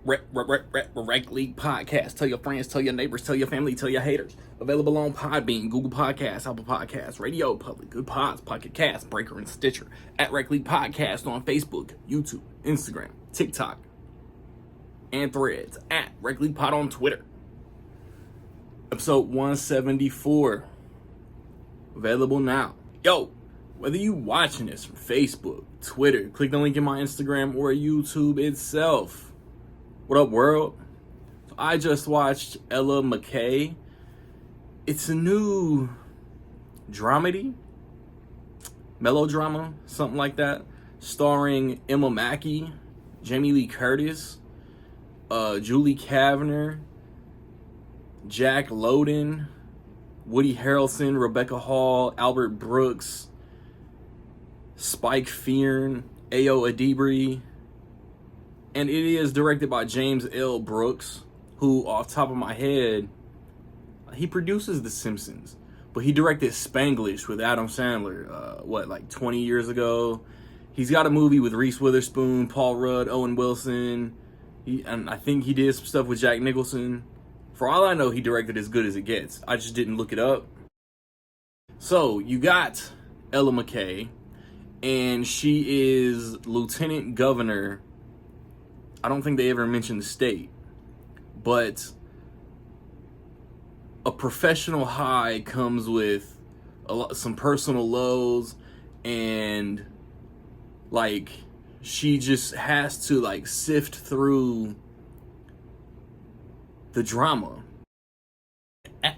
Rec League Podcast. Tell your friends, tell your neighbors, tell your family, tell your haters. Available on Podbean, Google Podcasts, Apple Podcasts, Radio Public, Good Pods, Pocket Cast, Breaker, and Stitcher. At Rec League Podcast on Facebook, YouTube, Instagram, TikTok, and Threads. At Rec League Pod on Twitter. Episode 174. Available now. Yo, whether you watching this from Facebook, Twitter, click the link in my Instagram or YouTube itself. What up, world? So I just watched Ella McCay. It's a new dramedy, melodrama, something like that, starring Emma Mackey, Jamie Lee Curtis, Julie Kavner, Jack Lowden, Woody Harrelson, Rebecca Hall, Albert Brooks, Spike Fearn, Ayo Edebiri, and it is directed by James L. Brooks, who, off the top of my head, he produces The Simpsons, but he directed Spanglish with Adam Sandler, 20 years ago. He's got a movie with Reese Witherspoon, Paul Rudd, Owen Wilson, and I think he did some stuff with Jack Nicholson. For all I know, he directed As Good as It Gets. I just didn't look it up. So, you got Ella McCay, and she is Lieutenant Governor. I don't think they ever mentioned the state, but a professional high comes with some personal lows, and she just has to sift through the drama.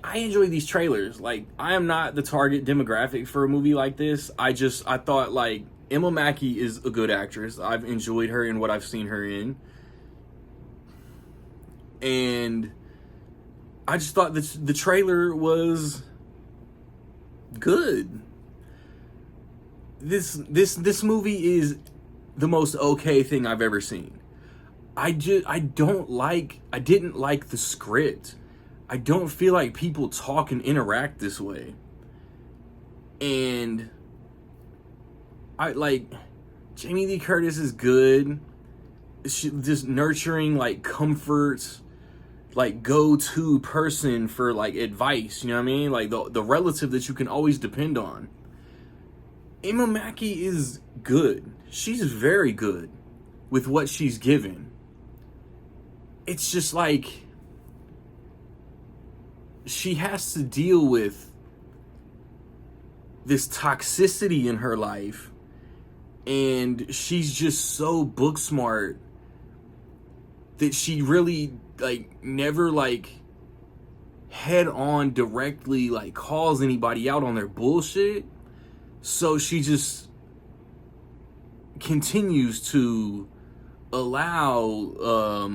I enjoy these trailers. I am not the target demographic for a movie like this. I thought Emma Mackey is a good actress. I've enjoyed her in what I've seen her in. And I just thought that the trailer was good. This movie is the most okay thing I've ever seen. I didn't like the script. I don't feel like people talk and interact this way. And Jamie Lee Curtis is good. She just nurturing, comfort, go-to person for advice, you know what I mean? The relative that you can always depend on. Emma Mackey is good. She's very good with what she's given. It's just she has to deal with this toxicity in her life, and she's just so book smart that she really never head on directly calls anybody out on their bullshit. So she just continues to allow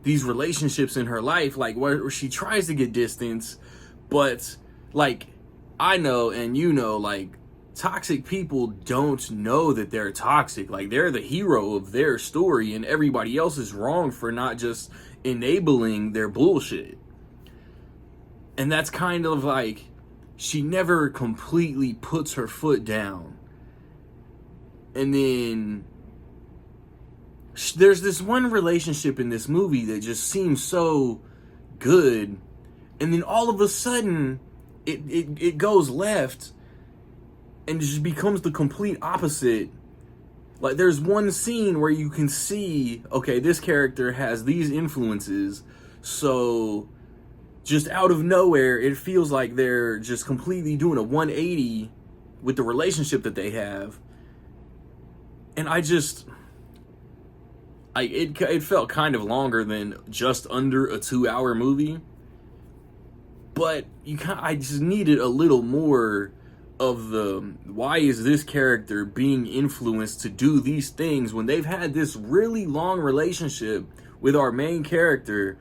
these relationships in her life, where she tries to get distance, but I know and you know, toxic people don't know that they're toxic. They're the hero of their story, and everybody else is wrong for not just enabling their bullshit. And that's kind of she never completely puts her foot down. And then there's this one relationship in this movie that just seems so good, and then all of a sudden it goes left and just becomes the complete opposite. There's one scene where you can see, okay, this character has these influences, so just out of nowhere it feels like they're just completely doing a 180 with the relationship that they have. And it felt kind of longer than just under a 2-hour movie, but I just needed a little more of the why is this character being influenced to do these things when they've had this really long relationship with our main character,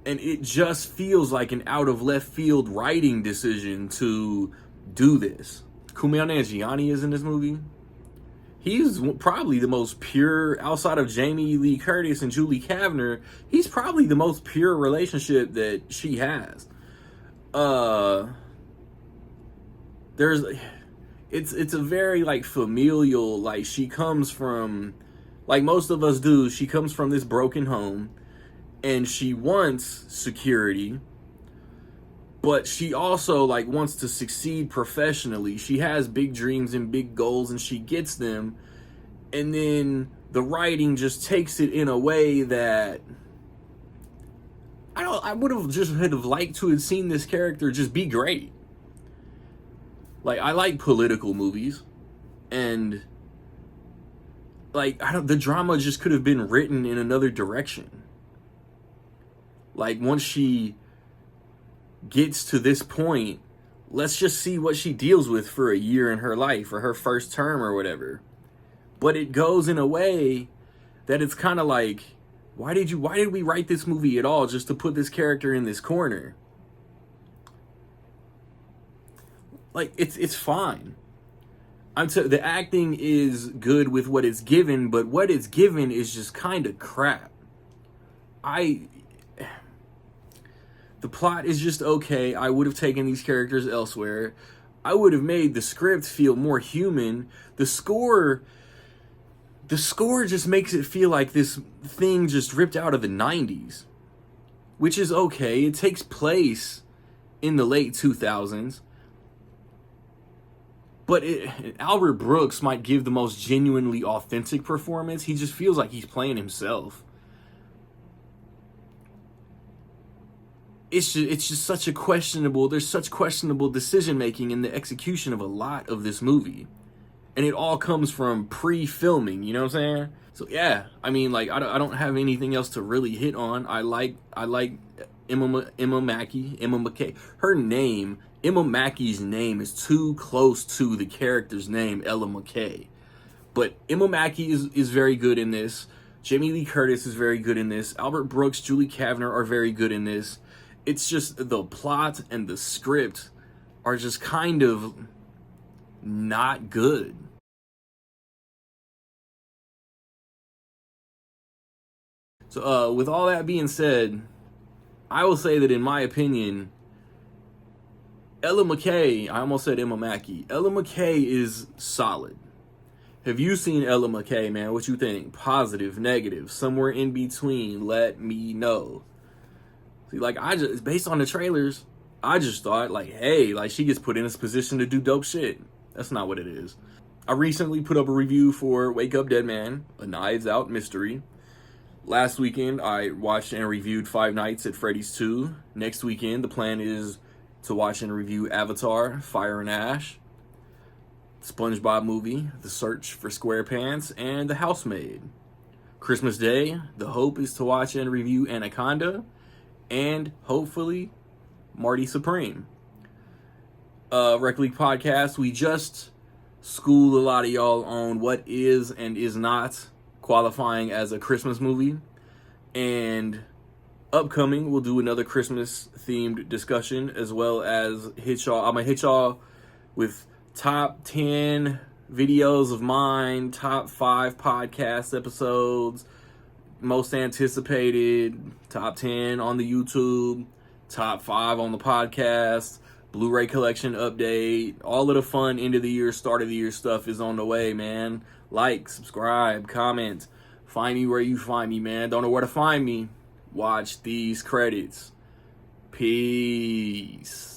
and it just feels like an out of left field writing decision to do this. Kumail Nanjiani is in this movie. He's probably the most pure, outside of Jamie Lee Curtis and Julie Kavner, he's probably the most pure relationship that she has. It's a very familial, she comes from like most of us do. She comes from this broken home, and she wants security, but she also like wants to succeed professionally. She has big dreams and big goals, and she gets them, and then the writing just takes it in a way that I would have just liked to have seen this character just be great. Like, I like political movies, and like the drama just could have been written in another direction. Like, once she gets to this point, let's just see what she deals with for a year in her life, or her first term or whatever. But it goes in a way that it's kind of like, why did we write this movie at all, just to put this character in this corner? Like, it's fine. The acting is good with what it's given, but what it's given is just kind of crap. The plot is just okay. I would have taken these characters elsewhere. I would have made the script feel more human. The score just makes it feel like this thing just ripped out of the 90s, which is okay. It takes place in the late 2000s. But Albert Brooks might give the most genuinely authentic performance. He just feels like he's playing himself. It's just such a there's such questionable decision making in the execution of a lot of this movie. And it all comes from pre-filming, you know what I'm saying? So yeah, I mean, like, I don't have anything else to really hit on. I like Emma McCay. Her name, Emma Mackey's name, is too close to the character's name, Ella McCay. But Emma Mackey is very good in this. Jamie Lee Curtis is very good in this. Albert Brooks, Julie Kavner are very good in this. It's just the plot and the script are just kind of not good. So with all that being said, I will say that in my opinion, Ella McCay, I almost said Emma Mackey, Ella McCay is solid. Have you seen Ella McCay, man? What you think? Positive, negative, somewhere in between? Let me know. See, like, based on the trailers, I just thought, like, hey, like, she gets put in this position to do dope shit. That's not what it is. I recently put up a review for Wake Up Dead Man, a Knives Out mystery. Last weekend, I watched and reviewed Five Nights at Freddy's 2. Next weekend, the plan is to watch and review Avatar, Fire and Ash, SpongeBob movie, The Search for SquarePants, and The Housemaid. Christmas Day, the hope is to watch and review Anaconda, and hopefully Marty Supreme. Rec League Podcast, we just schooled a lot of y'all on what is and is not qualifying as a Christmas movie. And upcoming, we'll do another Christmas themed discussion, as well as I'm gonna hit y'all with top 10 videos of mine, top 5 podcast episodes, most anticipated, top 10 on the YouTube, top 5 on the podcast, Blu-ray collection update. All of the fun end of the year, start of the year stuff is on the way, man. Like, subscribe, comment, find me where you find me, man. Don't know where to find me? Watch these credits. Peace.